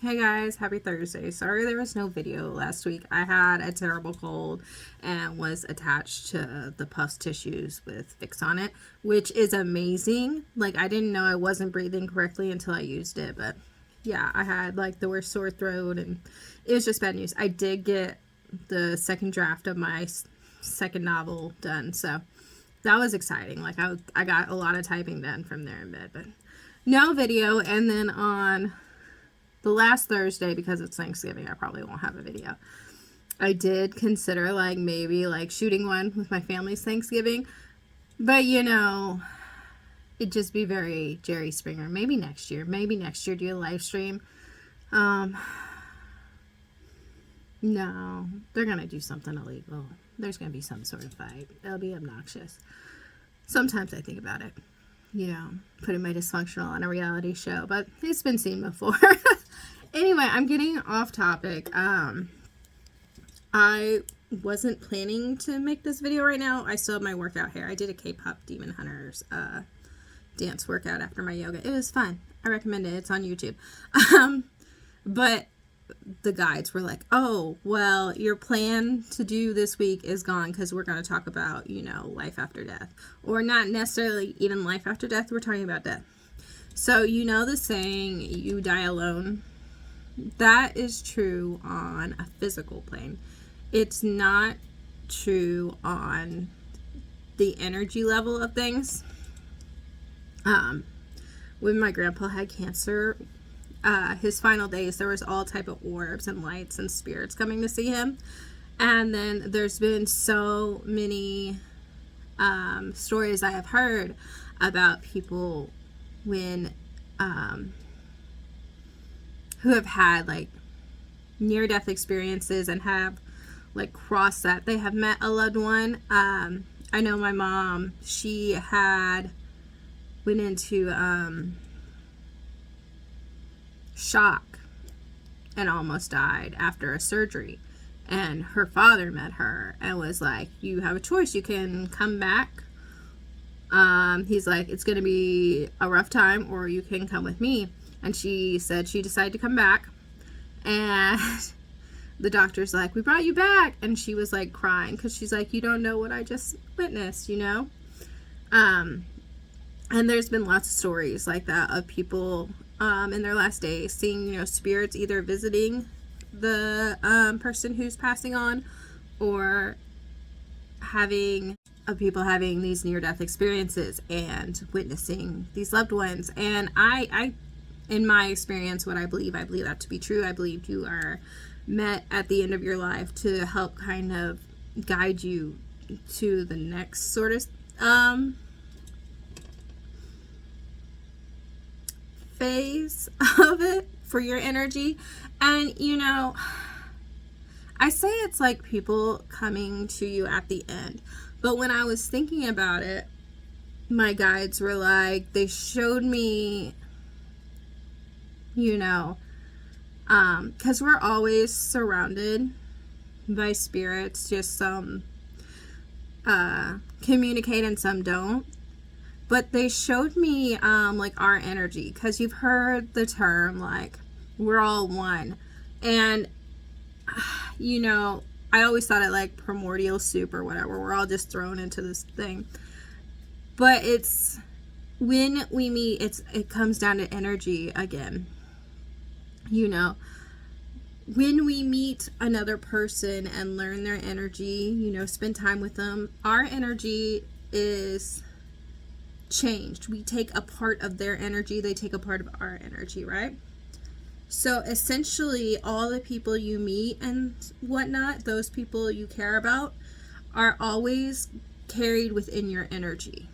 Hey guys, happy Thursday. Sorry there was no video last week. I had a terrible cold and was attached to the pus tissues with Vicks on it, which is amazing. Like, I didn't know I wasn't breathing correctly until I used it, but yeah, I had like the worst sore throat and it was just bad news. I did get the second draft of my second novel done, so that was exciting. Like, I got a lot of typing done from there in bed, but no video. And then on the last Thursday, because it's Thanksgiving, I probably won't have a video. I did consider like maybe like shooting one with my family's Thanksgiving, but it'd just be very Jerry Springer. Maybe next year. Maybe next year do a live stream. Um, no, they're gonna do something illegal. There's gonna be some sort of fight. It'll be obnoxious. Sometimes I think about it. Putting my dysfunctional on a reality show, but it's been seen before. Anyway, I'm getting off topic. I wasn't planning to make this video right now. I still have my workout hair. I did a K-pop Demon Hunters dance workout after my yoga. It was fun. I recommend it. It's on YouTube. But the guides were like, oh, well, your plan to do this week is gone because we're going to talk about, life after death. Or not necessarily even life after death. We're talking about death. So, the saying, you die alone. That is true on a physical plane. It's not true on the energy level of things. When my grandpa had cancer, his final days, there was all type of orbs and lights and spirits coming to see him. And then there's been so many stories I have heard about people when who have had like near-death experiences and have like crossed that. They have met a loved one. I know my mom, she had went into shock and almost died after a surgery. And her father met her and was like, you have a choice. You can come back. He's like, it's going to be a rough time, or you can come with me. And she said she decided to come back. And the doctor's like, we brought you back. And she was like crying because she's like, you don't know what I just witnessed, And there's been lots of stories like that of people in their last days seeing, spirits either visiting the person who's passing on, or people having these near-death experiences and witnessing these loved ones. And I in my experience, what I believe that to be true. I believe you are met at the end of your life to help kind of guide you to the next sort of phase of it for your energy. And I say it's like people coming to you at the end, but when I was thinking about it, my guides were like, they showed me, because we're always surrounded by spirits, just some communicate and some don't. But they showed me like our energy, because you've heard the term like we're all one. And I always thought it like primordial soup or whatever. We're all just thrown into this thing. But it's when we meet, it comes down to energy again. When we meet another person and learn their energy, spend time with them, our energy is changed. We take a part of their energy, they take a part of our energy, right? So essentially, all the people you meet and whatnot, those people you care about, are always carried within your energy.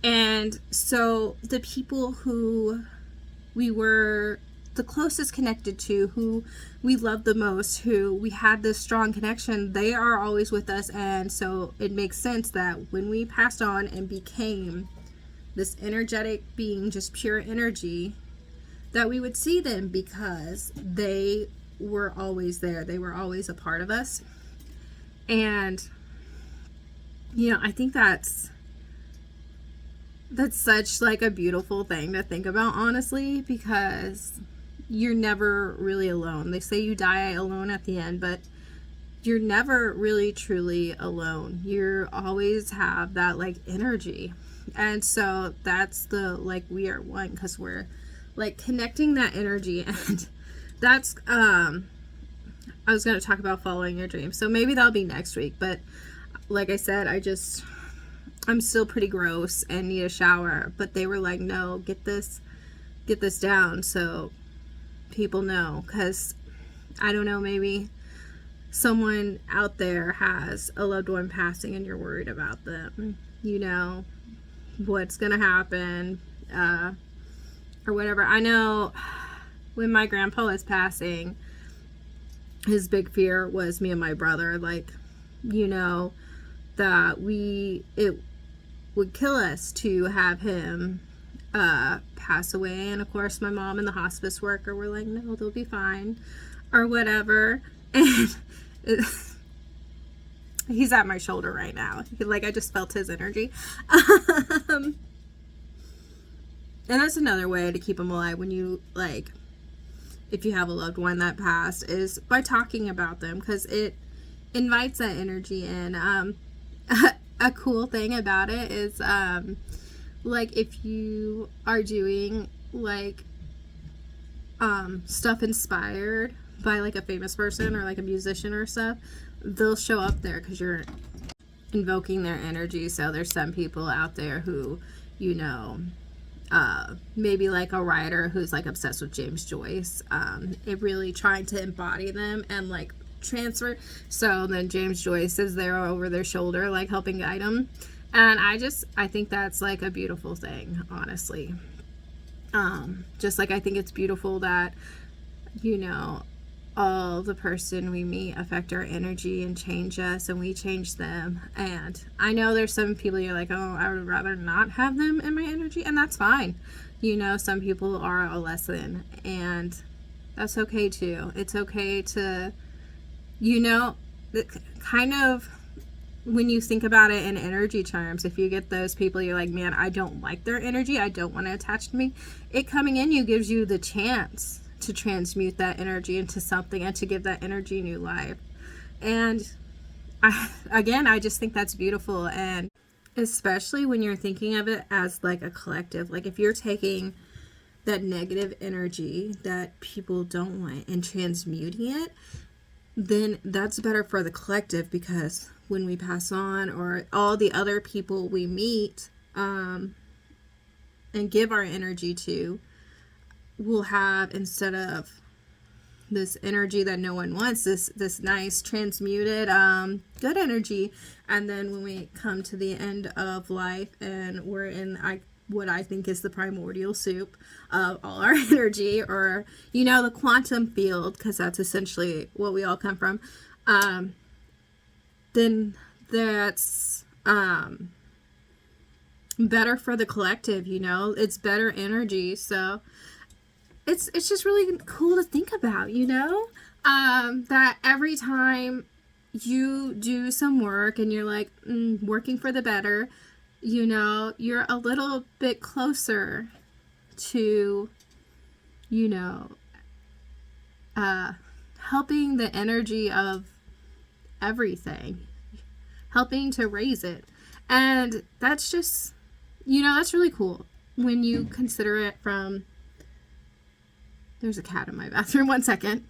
And so the people who we were the closest connected to, who we loved the most, who we had this strong connection, they are always with us. And so it makes sense that when we passed on and became this energetic being, just pure energy, that we would see them, because they were always there. They were always a part of us. And I think that's That's such like a beautiful thing to think about, honestly, because you're never really alone. They say you die alone at the end, but you're never really truly alone. You always have that like energy. And so that's the like we are one, because we're like connecting that energy. And that's I was going to talk about following your dreams, so maybe that'll be next week. But like I said, I'm still pretty gross and need a shower, but they were like, no, get this down so people know, because I don't know, maybe someone out there has a loved one passing and you're worried about them, you know, what's gonna happen, or whatever. I know when my grandpa was passing, his big fear was me and my brother, like, you know, that it would kill us to have him pass away. And of course my mom and the hospice worker were like, no, they'll be fine, or whatever. And he's at my shoulder right now. Like, I just felt his energy. And that's another way to keep him alive when you, like, if you have a loved one that passed, is by talking about them, because it invites that energy in. A cool thing about it is, like, if you are doing, like, stuff inspired by, like, a famous person or, like, a musician or stuff, they'll show up there because you're invoking their energy. So there's some people out there who, you know, maybe like a writer who's like obsessed with James Joyce, it really trying to embody them and like transfer. So then James Joyce is there over their shoulder, like helping guide them. And I think that's like a beautiful thing, honestly. Just like I think it's beautiful that, you know, all the person we meet affect our energy and change us, and we change them. And I know there's some people you're like, oh, I would rather not have them in my energy, and that's fine. You know, some people are a lesson, and that's okay too. It's okay to, you know, kind of, when you think about it in energy terms, if you get those people you're like, man, I don't like their energy, I don't want to attach to me, it coming in you gives you the chance to transmute that energy into something and to give that energy new life. And I just think that's beautiful. And especially when you're thinking of it as like a collective, like if you're taking that negative energy that people don't want and transmuting it, then that's better for the collective, because when we pass on, or all the other people we meet and give our energy to, we'll have, instead of this energy that no one wants, this nice transmuted good energy. And then when we come to the end of life and we're in what I think is the primordial soup of all our energy, or, you know, the quantum field, because that's essentially what we all come from, then that's better for the collective, you know, it's better energy. So it's just really cool to think about, you know, that every time you do some work and you're like working for the better, you know, you're a little bit closer to, you know, helping the energy of everything, helping to raise it. And that's just, you know, that's really cool when you consider it from, there's a cat in my bathroom. 1 second.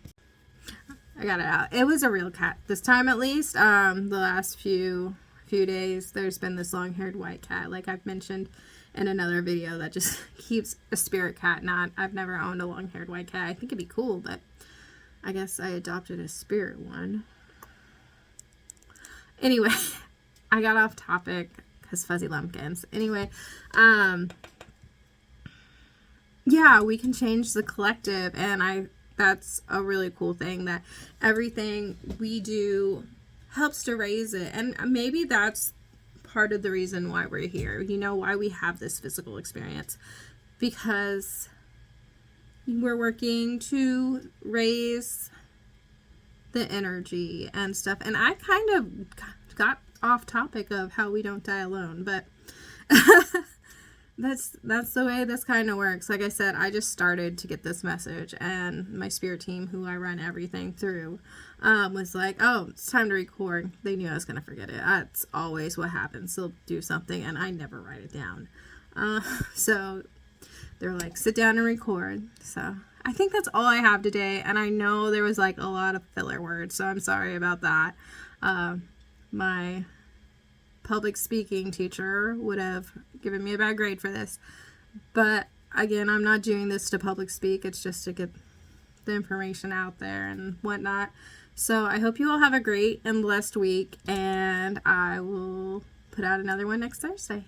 I got it out. It was a real cat this time, at least. The last few days, there's been this long-haired white cat, like I've mentioned in another video, that just keeps a spirit cat. I've never owned a long-haired white cat. I think it'd be cool, but I guess I adopted a spirit one. Anyway, I got off topic because fuzzy lumpkins. Anyway, yeah, we can change the collective, and that's a really cool thing, that everything we do helps to raise it. And maybe that's part of the reason why we're here, you know, why we have this physical experience, because we're working to raise the energy and stuff. And I kind of got off topic of how we don't die alone, but That's the way this kind of works. Like I said, I just started to get this message, and my spirit team, who I run everything through, was like, "Oh, it's time to record." They knew I was gonna forget it. That's always what happens. They'll do something, and I never write it down. So they're like, "Sit down and record." So I think that's all I have today, and I know there was like a lot of filler words, so I'm sorry about that. My public speaking teacher would have given me a bad grade for this. But again, I'm not doing this to public speak. It's just to get the information out there and whatnot. So I hope you all have a great and blessed week, and I will put out another one next Thursday.